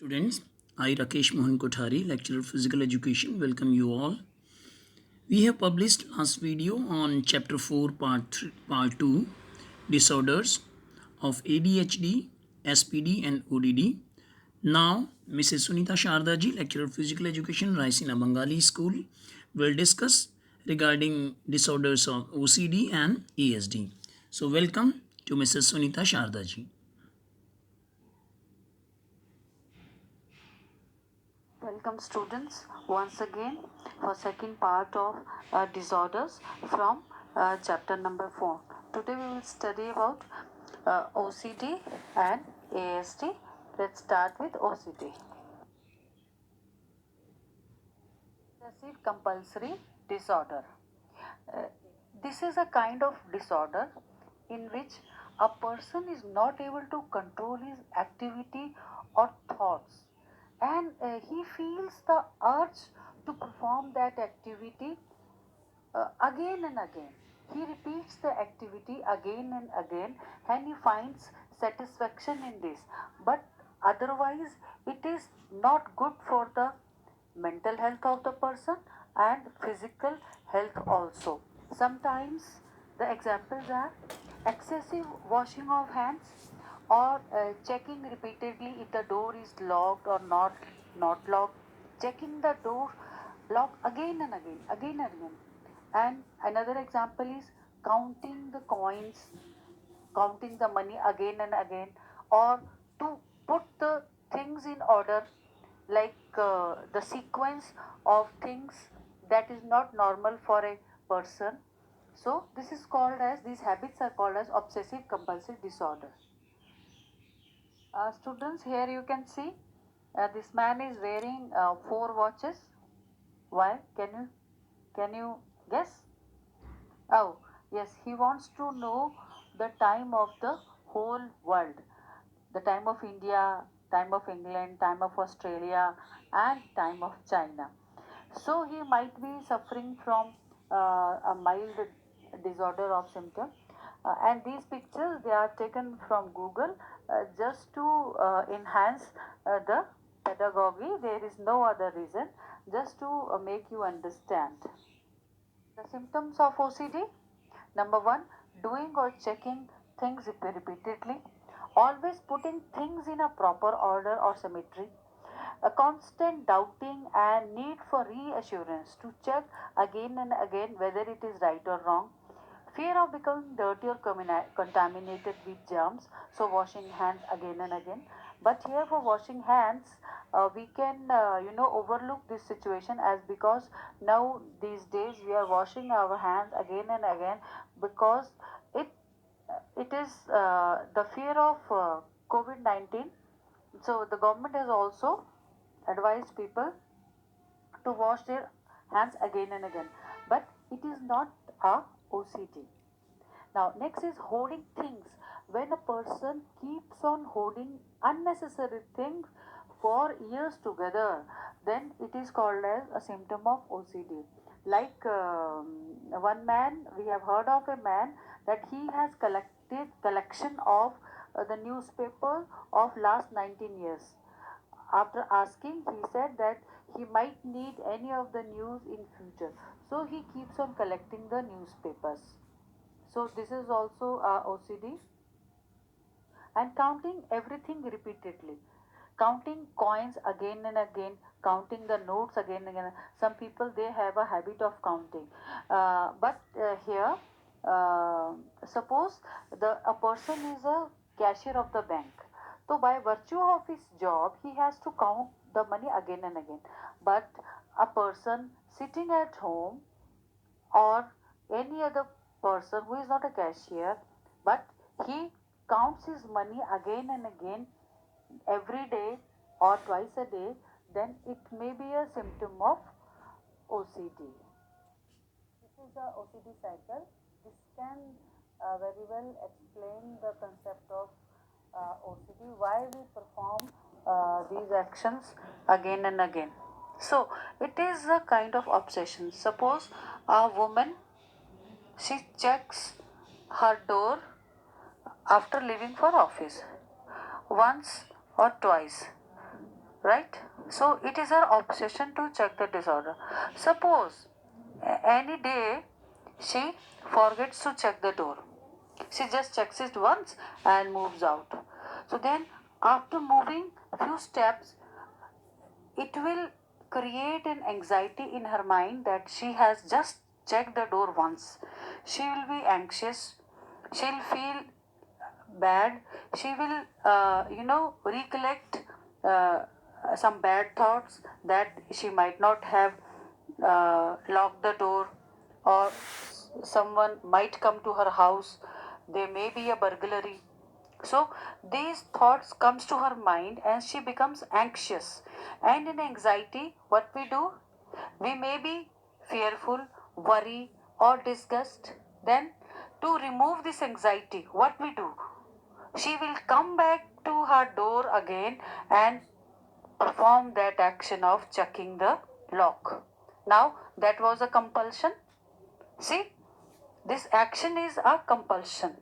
Students, I Rakesh Mohan Kothari, lecturer of physical education, welcome you all. We have published last video on chapter 4 part 2 disorders of ADHD, SPD and ODD. Now Mrs. Sunita Shardaji, lecturer of physical education, Raisina Bengali School, will discuss regarding disorders of OCD and ASD. So welcome to Mrs. Sunita Shardaji. Welcome students once again for second part of disorders from chapter number 4. Today we will study about OCD and ASD. Let's start with OCD. Obsessive compulsory disorder. Uh, this is a kind of disorder in which a person is not able to control his activity or thoughts, and he feels the urge to perform that activity again and again. He repeats the activity again and again, and he finds satisfaction in this. But otherwise, it is not good for the mental health of the person and physical health also. Sometimes the examples are excessive washing of hands, or checking repeatedly if the door is locked or not locked, checking the door lock again and again and again. And another example is counting the coins, counting the money again and again, or to put the things in order, like the sequence of things that is not normal for a person. So this is called as, these habits are called as obsessive compulsive disorder. Students, here you can see this man is wearing four watches. Why? Can you guess? Oh, yes, he wants to know the time of the whole world, the time of India, time of England, time of Australia, and time of China. So he might be suffering from a mild disorder of symptom. And these pictures, they are taken from Google just to enhance the pedagogy. There is no other reason, just to make you understand. The symptoms of OCD: number one, doing or checking things repeatedly, always putting things in a proper order or symmetry, a constant doubting and need for reassurance to check again and again whether it is right or wrong, fear of becoming dirty or contaminated with germs, so washing hands again and again. But here for washing hands, we can overlook this situation, as because now these days we are washing our hands again and again, because it it is the fear of COVID-19. So the government has also advised people to wash their hands again and again, but it is not a OCD. Now, next is hoarding things. When a person keeps on hoarding unnecessary things for years together, then it is called as a symptom of OCD. Like one man, we have heard of a man that he has collected collection of the newspaper of last 19 years. After asking, he said that he might need any of the news in future, so he keeps on collecting the newspapers. So this is also OCD. And counting everything repeatedly, counting coins again and again, counting the notes again and again. Some people, they have a habit of counting, but here, uh, suppose a person is a cashier of the bank, so by virtue of his job he has to count the money again and again. But a person sitting at home, or any other person who is not a cashier, but he counts his money again and again every day or twice a day, then it may be a symptom of OCD. This is the OCD cycle. This can very well explain the concept of OCD, why we perform these actions again and again. So, it is a kind of obsession. Suppose a woman, she checks her door after leaving for office once or twice. right? So it is her obsession to check the disorder. Suppose any day she forgets to check the door. She just checks it once and moves out. So then after moving few steps, it will create an anxiety in her mind that she has just checked the door once. She will be anxious. She'll feel bad. She will, recollect some bad thoughts that she might not have locked the door, or someone might come to her house. There may be a burglary. So these thoughts comes to her mind and she becomes anxious. And in anxiety, what we do? We may be fearful, worry, or disgust. Then to remove this anxiety, what we do? She will come back to her door again and perform that action of checking the lock. Now that was a compulsion. See, this action is a compulsion.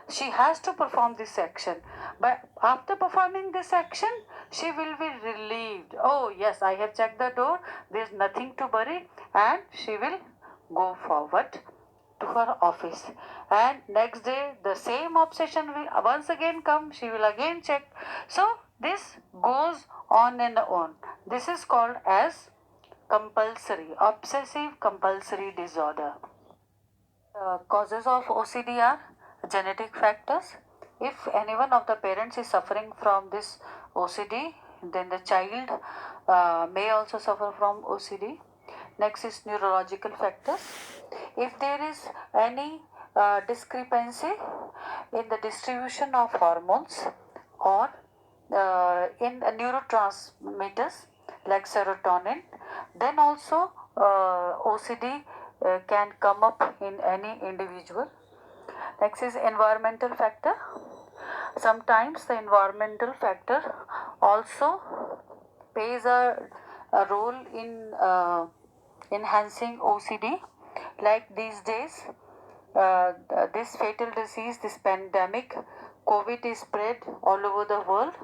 She has to perform this action, but after performing this action she will be relieved. Oh yes, I have checked the door, there's nothing to worry, and she will go forward to her office. And next day the same obsession will once again come, she will again check. So this goes on and on. This is called as compulsory obsessive compulsory disorder. Causes of OCD are genetic factors. If any one of the parents is suffering from this OCD, then the child may also suffer from OCD. Next is neurological factors. If there is any discrepancy in the distribution of hormones or in neurotransmitters like serotonin, then also OCD can come up in any individual. Next is environmental factor. Sometimes the environmental factor also plays a role in enhancing OCD. Like these days, this fatal disease, this pandemic, COVID is spread all over the world.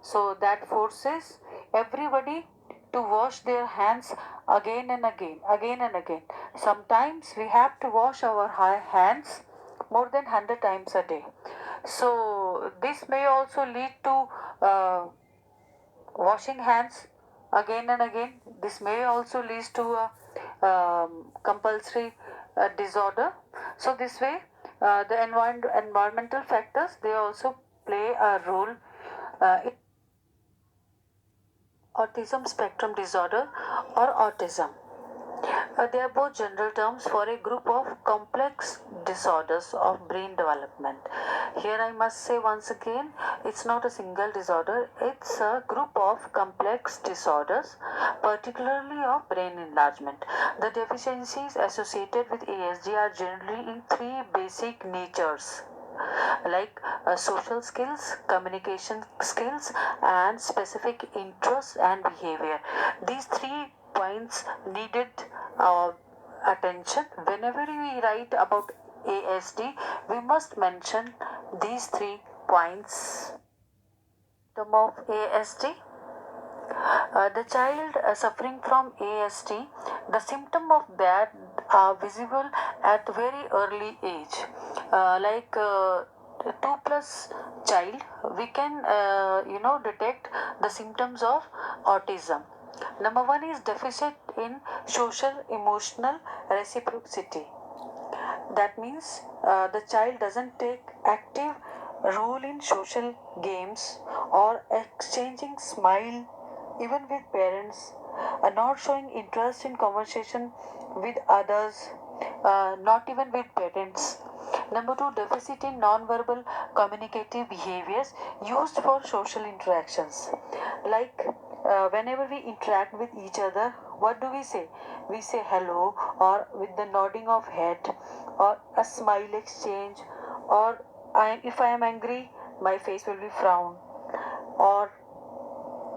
So that forces everybody to wash their hands again and again, again and again. Sometimes we have to wash our hands more than 100 times a day. So this may also lead to washing hands again and again. This may also lead to a compulsory disorder. So this way, the environmental factors, they also play a role in autism spectrum disorder or autism. They are both general terms for a group of complex disorders of brain development. Here I must say once again, it's not a single disorder, it's a group of complex disorders, particularly of brain enlargement. The deficiencies associated with ASD are generally in three basic natures, like social skills, communication skills, and specific interests and behavior. These three points needed uh, attention. Whenever we write about ASD, we must mention these three points. Symptom of ASD. The child suffering from ASD, the symptom of that are visible at very early age. Like 2 plus child, we can detect the symptoms of autism. Number one is deficit in social emotional reciprocity. That means the child doesn't take active role in social games or exchanging smile even with parents, not showing interest in conversation with others, not even with parents. Number two, deficit in non-verbal communicative behaviors used for social interactions. Like whenever we interact with each other, what do we say? We say hello, or with the nodding of head, or a smile exchange, or if I am angry, my face will be frown, or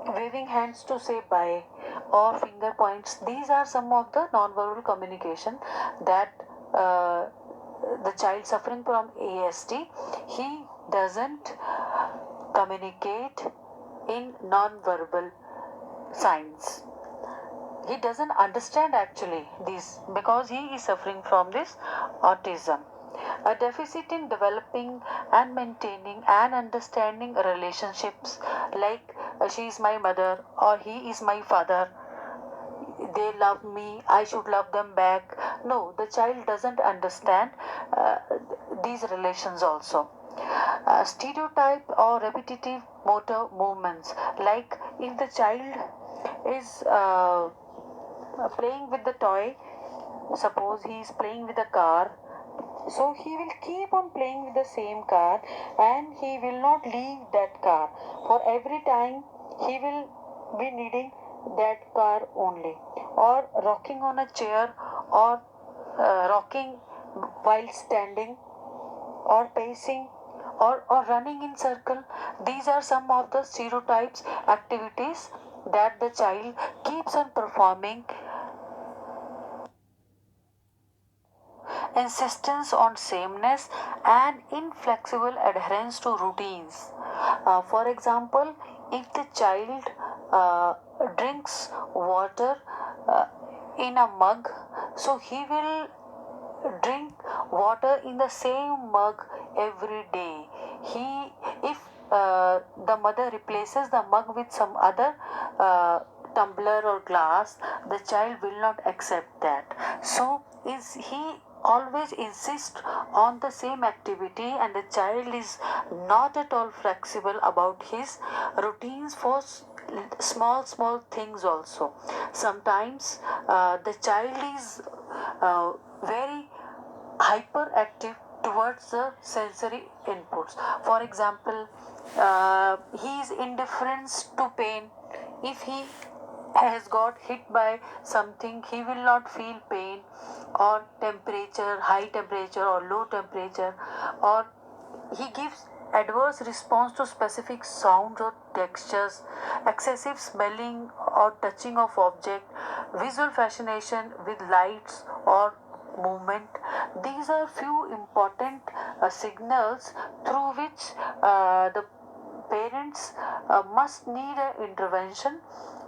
waving hands to say bye, or finger points. These are some of the non-verbal communication that the child suffering from ASD, he doesn't communicate in non-verbal signs. He doesn't understand actually this because he is suffering from this autism. A deficit in developing and maintaining and understanding relationships, like she is my mother or he is my father, they love me, I should love them back. No, the child doesn't understand uh, these relations also. Stereotype or repetitive motor movements, like if the child is playing with the toy, suppose he is playing with a car, so he will keep on playing with the same car and he will not leave that car. For every time he will be needing that car only. Or rocking on a chair, or rocking while standing, or pacing, or running in circle. These are some of the stereotypes activities that the child keeps on performing. Insistence on sameness and inflexible adherence to routines. For example, if the child drinks water uh, in a mug, so he will drink water in the same mug every day. He, if the mother replaces the mug with some other tumbler or glass, the child will not accept that. So, is he always insist on the same activity, and the child is not at all flexible about his routines for small things also. Sometimes the child is very hyperactive towards the sensory inputs. For example, he is indifferent to pain. If he has got hit by something, he will not feel pain, or temperature, high temperature or low temperature, or he gives adverse response to specific sounds or textures, excessive smelling or touching of object, visual fascination with lights or movement. These are few important signals through which the parents must need an intervention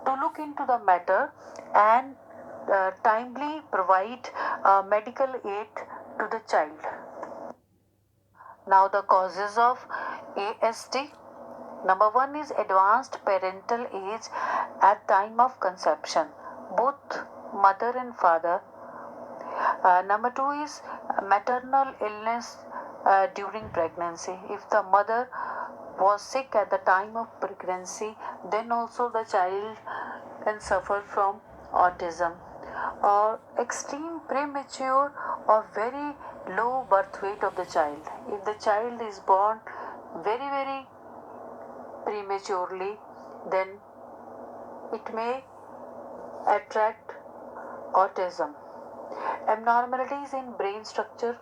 to look into the matter and timely provide medical aid to the child. Now, the causes of ASD. Number one is advanced parental age at time of conception, both mother and father. Number two is maternal illness during pregnancy. If the mother was sick at the time of pregnancy, then also the child can suffer from autism. Or extreme premature or very low birth weight of the child. If the child is born very prematurely, then it may attract autism. Abnormalities in brain structure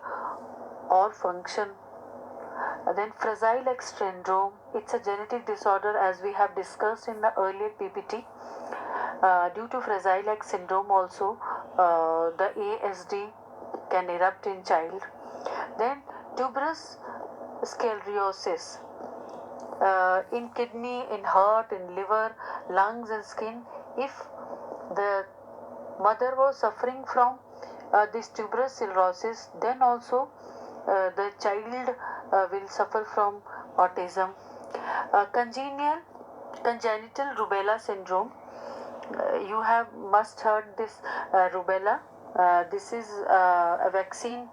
or function. Then Fragile X syndrome, it's a genetic disorder as we have discussed in the earlier PPT. Due to Fragile X syndrome also, the ASD can erupt in child. Then tuberous sclerosis, in kidney, in heart, in liver, lungs and skin. If the mother was suffering from this tuberous sclerosis, then also the child will suffer from autism. Congenital rubella syndrome. You have must heard this rubella. This is a vaccine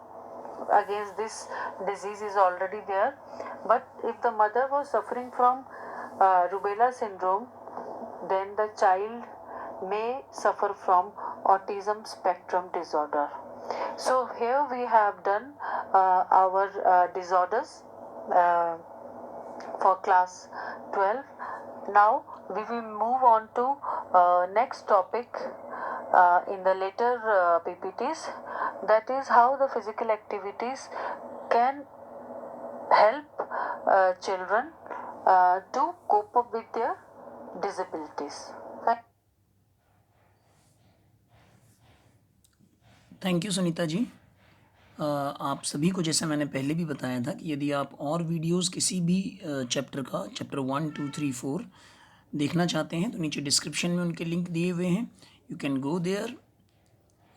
against this disease is already there. But if the mother was suffering from rubella syndrome, then the child may suffer from autism spectrum disorder. So here we have done our disorders for class 12. Now we will move on to next topic in the later PPTs, that is how the physical activities can help children to cope up with their disabilities. Thank you Sunita ji. आप सभी को जैसा मैंने पहले भी बताया था कि यदि आप और वीडियोस किसी भी चैप्टर का, चैप्टर 1, 2, 3, 4 देखना चाहते हैं तो नीचे डिस्क्रिप्शन में उनके लिंक दिए हुए हैं, यू कैन गो देयर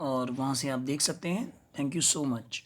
और वहाँ से आप देख सकते हैं। Thank you so much.